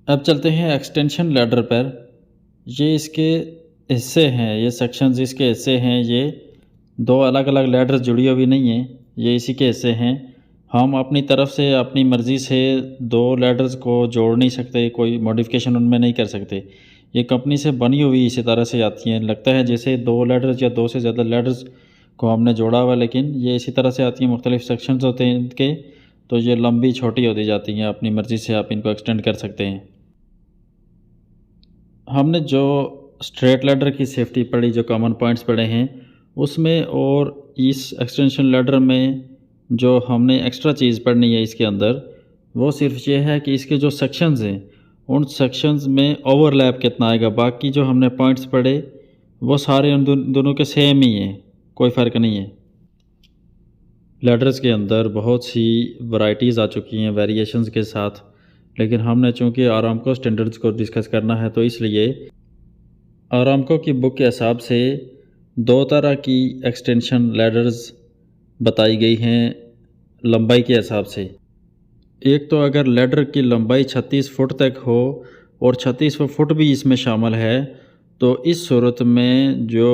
अब चलते हैं एक्सटेंशन लैडर पर। ये इसके हिस्से हैं, ये सेक्शंस इसके हिस्से हैं। ये दो अलग अलग लैडर जुड़ी हुई नहीं हैं, ये इसी के हिस्से हैं। हम अपनी तरफ से अपनी मर्ज़ी से दो लैडर्स को जोड़ नहीं सकते, कोई मॉडिफिकेशन उनमें नहीं कर सकते। ये कंपनी से बनी हुई इसी तरह से आती हैं। लगता है जैसे दो लैडर्स या दो से ज़्यादा लैडर्स को हमने जोड़ा हुआ, लेकिन ये इसी तरह से आती हैं। मुख्तलिफ सेक्शंस होते हैं इनके, तो ये लंबी छोटी होती जाती हैं। अपनी मर्ज़ी से आप इनको एक्सटेंड कर सकते हैं। हमने जो स्ट्रेट लैडर की सेफ्टी पढ़ी, जो कॉमन पॉइंट्स पढ़े हैं उसमें, और इस एक्सटेंशन लैडर में जो हमने एक्स्ट्रा चीज़ पढ़नी है इसके अंदर, वो सिर्फ ये है कि इसके जो सेक्शंस हैं उन सेक्शंस में ओवरलैप कितना आएगा। बाकी जो हमने पॉइंट्स पढ़े वो सारे उन दोनों के सेम ही हैं, कोई फ़र्क नहीं है। लैडर्स के अंदर बहुत सी वैरायटीज़ आ चुकी हैं वेरिएशंस के साथ, लेकिन हमने चूँकि आरामको स्टैंडर्ड्स को डिस्कस करना है तो इसलिए आरामको की बुक के हिसाब से दो तरह की एक्सटेंशन लैडर्स बताई गई हैं लंबाई के हिसाब से। एक तो अगर लैडर की लंबाई 36 फुट तक हो और 36 फुट भी इसमें शामिल है, तो इस सूरत में जो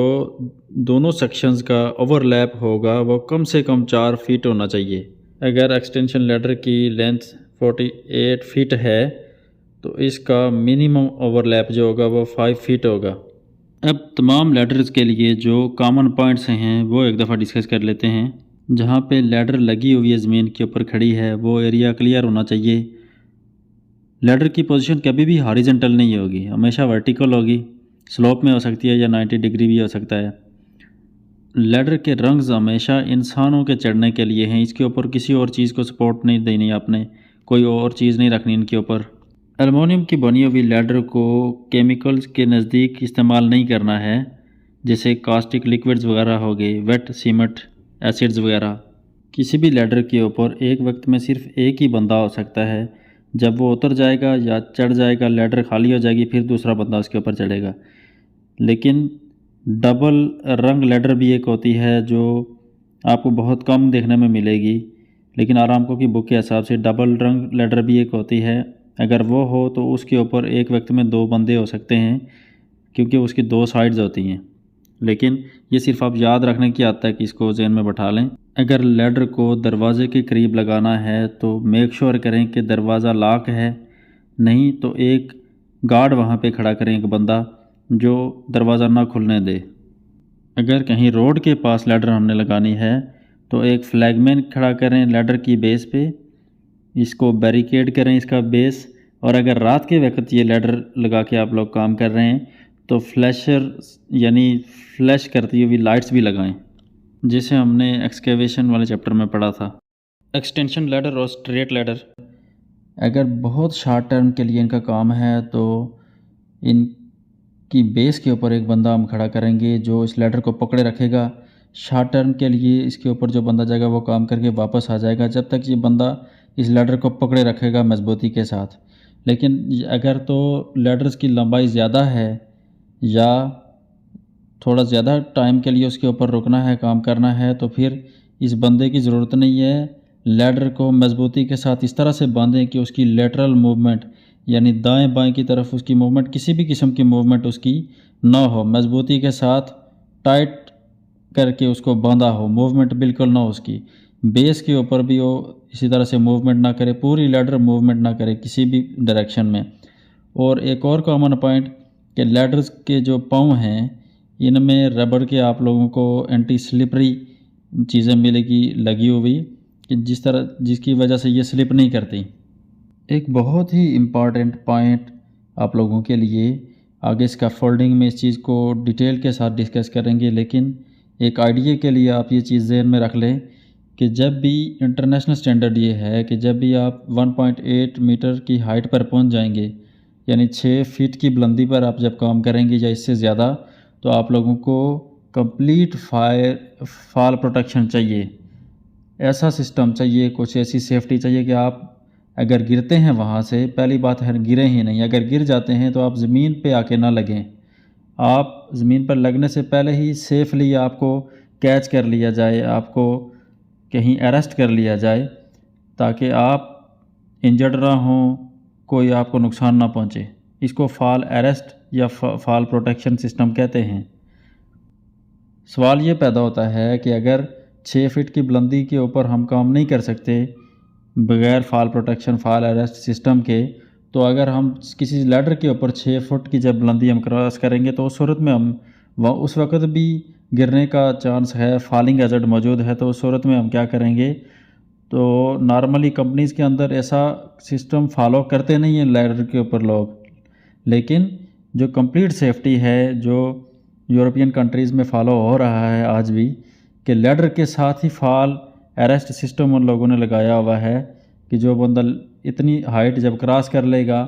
दोनों सेक्शंस का ओवरलैप होगा वो कम से कम 4 फीट होना चाहिए। अगर एक्सटेंशन लैडर की लेंथ 48 फीट है तो इसका मिनिमम ओवरलैप जो होगा वो 5 फीट होगा। अब तमाम लैडर्स के लिए जो कॉमन पॉइंट्स हैं वो एक दफ़ा डिस्कस कर लेते हैं। जहाँ पे लैडर लगी हुई है, ज़मीन के ऊपर खड़ी है, वो एरिया क्लियर होना चाहिए। लैडर की पोजीशन कभी भी हॉरिजॉन्टल नहीं होगी, हमेशा वर्टिकल होगी। स्लोप में हो सकती है या 90 डिग्री भी हो सकता है। लैडर के रंग्स हमेशा इंसानों के चढ़ने के लिए हैं, इसके ऊपर किसी और चीज़ को सपोर्ट नहीं देनी, आपने कोई और चीज़ नहीं रखनी इनके ऊपर। एल्युमिनियम की बनी हुई लैडर को केमिकल्स के नज़दीक इस्तेमाल नहीं करना है, जैसे कास्टिक लिक्विड्स वगैरह हो गए, वेट सीमेंट एसिड्स वगैरह। किसी भी लैडर के ऊपर एक वक्त में सिर्फ एक ही बंदा हो सकता है। जब वो उतर जाएगा या चढ़ जाएगा, लैडर खाली हो जाएगी, फिर दूसरा बंदा उसके ऊपर चढ़ेगा। लेकिन डबल रंग लैडर भी एक होती है जो आपको बहुत कम देखने में मिलेगी, लेकिन आरामको की बुक के हिसाब से डबल रंग लैडर भी एक होती है। अगर वो हो तो उसके ऊपर एक वक्त में दो बंदे हो सकते हैं, क्योंकि उसकी दो साइड्स होती हैं। लेकिन ये सिर्फ आप याद रखने की आता है कि इसको जहन में बैठा लें। अगर लैडर को दरवाजे के करीब लगाना है तो मेक श्योर करें कि दरवाज़ा लॉक है, नहीं तो एक गार्ड वहाँ पे खड़ा करें, एक बंदा जो दरवाज़ा ना खुलने दे। अगर कहीं रोड के पास लैडर हमने लगानी है तो एक फ्लैगमैन खड़ा करें लैडर की बेस पे, इसको बैरिकेड करें इसका बेस। और अगर रात के वक्त ये लैडर लगा के आप लोग काम कर रहे हैं तो फ्लैशर यानी फ्लैश करती हुई लाइट्स भी लगाएं, जिसे हमने एक्सकेवेशन वाले चैप्टर में पढ़ा था। एक्सटेंशन लैडर और स्ट्रेट लैडर अगर बहुत शॉर्ट टर्म के लिए इनका काम है तो इनकी बेस के ऊपर एक बंदा हम खड़ा करेंगे जो इस लैडर को पकड़े रखेगा। शॉर्ट टर्म के लिए इसके ऊपर जो बंदा जाएगा वो काम करके वापस आ जाएगा, जब तक ये बंदा इस लैडर को पकड़े रखेगा मजबूती के साथ। लेकिन अगर तो लैडर्स की लंबाई ज़्यादा है या थोड़ा ज़्यादा टाइम के लिए उसके ऊपर रुकना है, काम करना है, तो फिर इस बंदे की ज़रूरत नहीं है। लैडर को मजबूती के साथ इस तरह से बांधें कि उसकी लेटरल मूवमेंट यानी दाएं बाएं की तरफ उसकी मूवमेंट, किसी भी किस्म की मूवमेंट उसकी ना हो। मजबूती के साथ टाइट करके उसको बांधा हो, मूवमेंट बिल्कुल ना हो उसकी। बेस के ऊपर भी वो इसी तरह से मूवमेंट ना करे, पूरी लैडर मूवमेंट ना करे किसी भी डायरेक्शन में। और एक और कॉमन पॉइंट कि लैडर्स के जो पाँव हैं इनमें रबड़ के आप लोगों को एंटी स्लिपरी चीज़ें मिलेगी लगी हुई, कि जिसकी वजह से ये स्लिप नहीं करती। एक बहुत ही इम्पॉर्टेंट पॉइंट आप लोगों के लिए, आगे इसका फोल्डिंग में इस चीज़ को डिटेल के साथ डिस्कस करेंगे, लेकिन एक आइडिया के लिए आप ये चीज़ ज़हन में रख लें कि जब भी इंटरनेशनल स्टैंडर्ड ये है कि जब भी आप 1.8 मीटर की हाइट पर पहुंच जाएंगे, यानी 6 फीट की बुलंदी पर आप जब काम करेंगे या इससे ज़्यादा, तो आप लोगों को कंप्लीट फॉल प्रोटेक्शन चाहिए। ऐसा सिस्टम चाहिए, कुछ ऐसी सेफ्टी चाहिए कि आप अगर गिरते हैं वहाँ से, पहली बात है गिरे ही नहीं, अगर गिर जाते हैं तो आप ज़मीन पे आके ना लगें। आप ज़मीन पर लगने से पहले ही सेफली आपको कैच कर लिया जाए, आपको कहीं अरेस्ट कर लिया जाए, ताकि आप इंजर्ड ना हों, कोई आपको नुकसान ना पहुंचे। इसको फॉल अरेस्ट या फॉल प्रोटेक्शन सिस्टम कहते हैं। सवाल ये पैदा होता है कि अगर 6 फीट की बुलंदी के ऊपर हम काम नहीं कर सकते बगैर fall protection fall arrest system के, तो अगर हम किसी लैडर के ऊपर 6 फुट की जब बुलंदी हम क्रॉस करेंगे तो उस सूरत में हम उस वक्त भी गिरने का चांस है, फॉलिंग एजर्ट मौजूद है। तो उस सूरत में हम क्या करेंगे, तो नॉर्मली कंपनीज़ के अंदर ऐसा सिस्टम फॉलो करते नहीं हैं लैडर के ऊपर लोग, लेकिन जो कंप्लीट सेफ्टी है जो यूरोपियन कंट्रीज़ में फॉलो हो रहा है आज भी, कि लैडर के साथ ही फॉल अरेस्ट सिस्टम उन लोगों ने लगाया हुआ है कि जो बंदा इतनी हाइट जब क्रॉस कर लेगा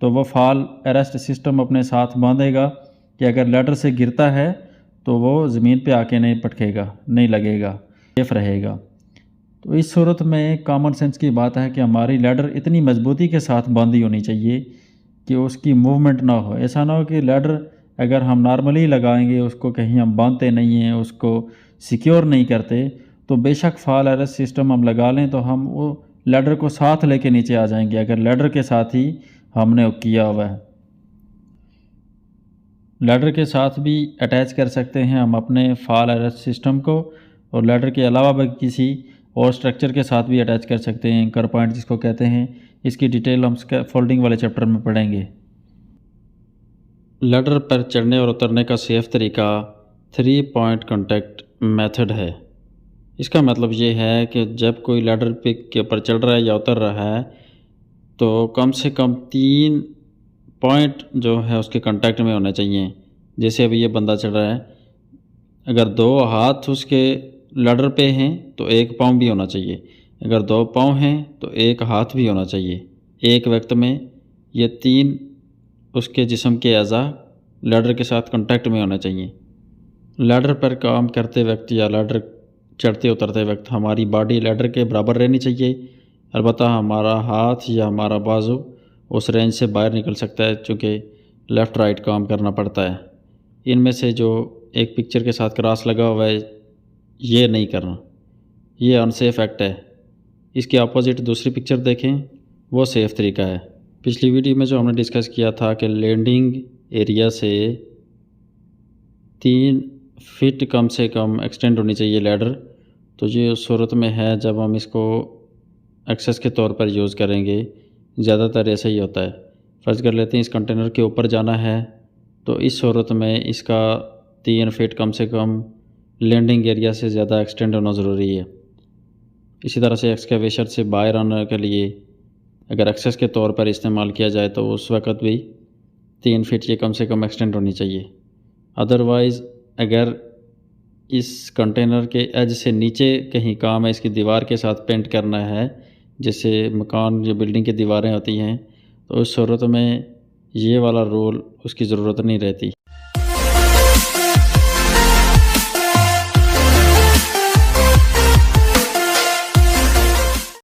तो वो फॉल अरेस्ट सिस्टम अपने साथ बांधेगा कि अगर लैडर से गिरता है तो वो ज़मीन पे आके नहीं पटकेगा, नहीं लगेगा, सेफ रहेगा। तो इस सूरत में कॉमन सेंस की बात है कि हमारी लैडर इतनी मजबूती के साथ बांधी होनी चाहिए कि उसकी मूवमेंट ना हो। ऐसा ना हो कि लैडर अगर हम नॉर्मली लगाएंगे, उसको कहीं हम बांधते नहीं हैं, उसको सिक्योर नहीं करते, तो बेशक फॉल अरेस्ट सिस्टम हम लगा लें तो हम वो लैडर को साथ लेके नीचे आ जाएंगे अगर लैडर के साथ ही हमने किया हुआ है। लैडर के साथ भी अटैच कर सकते हैं हम अपने फॉल अरेस्ट सिस्टम को, और लैडर के अलावा भी किसी और स्ट्रक्चर के साथ भी अटैच कर सकते हैं, एंकर पॉइंट जिसको कहते हैं। इसकी डिटेल हम फोल्डिंग वाले चैप्टर में पढ़ेंगे। लैडर पर चढ़ने और उतरने का सेफ तरीका 3 पॉइंट कॉन्टैक्ट मेथड है। इसका मतलब ये है कि जब कोई लैडर पे के ऊपर चढ़ रहा है या उतर रहा है तो कम से कम 3 पॉइंट जो है उसके कांटेक्ट में होने चाहिए। जैसे अभी ये बंदा चढ़ रहा है, अगर 2 हाथ उसके लैडर पे हैं तो 1 पाँव भी होना चाहिए, अगर 2 पाँव हैं तो 1 हाथ भी होना चाहिए। एक वक्त में ये 3 उसके जिस्म के अज़ा लैडर के साथ कांटेक्ट में होने चाहिए। लैडर पर काम करते वक्त या लैडर चढ़ते उतरते वक्त हमारी बॉडी लैडर के बराबर रहनी चाहिए। अलबत्ता हमारा हाथ या हमारा बाजू उस रेंज से बाहर निकल सकता है, चूँकि लेफ़्ट राइट काम करना पड़ता है। इनमें से जो एक पिक्चर के साथ क्रॉस लगा हुआ है ये नहीं करना, ये अनसेफ एक्ट है। इसके अपोजिट दूसरी पिक्चर देखें, वो सेफ़ तरीका है। पिछली वीडियो में जो हमने डिस्कस किया था कि लैंडिंग एरिया से 3 फीट कम से कम एक्सटेंड होनी चाहिए लैडर, तो ये उस सूरत में है जब हम इसको एक्सेस के तौर पर यूज़ करेंगे। ज़्यादातर ऐसा ही होता है। फ़र्ज़ कर लेते हैं इस कंटेनर के ऊपर जाना है, तो इस सूरत में इसका 3 फीट कम से कम लैंडिंग एरिया से ज़्यादा एक्सटेंड होना ज़रूरी है। इसी तरह से एक्सकेवेशन से बाहर आने के लिए अगर एक्सेस के तौर पर इस्तेमाल किया जाए तो उस वक़्त भी 3 फीट ये कम से कम एक्सटेंड होनी चाहिए। अदरवाइज़ अगर इस कंटेनर के एज से नीचे कहीं काम है, इसकी दीवार के साथ पेंट करना है, जैसे मकान जो बिल्डिंग की दीवारें होती हैं, तो उस सूरत में ये वाला रूल उसकी ज़रूरत नहीं रहती।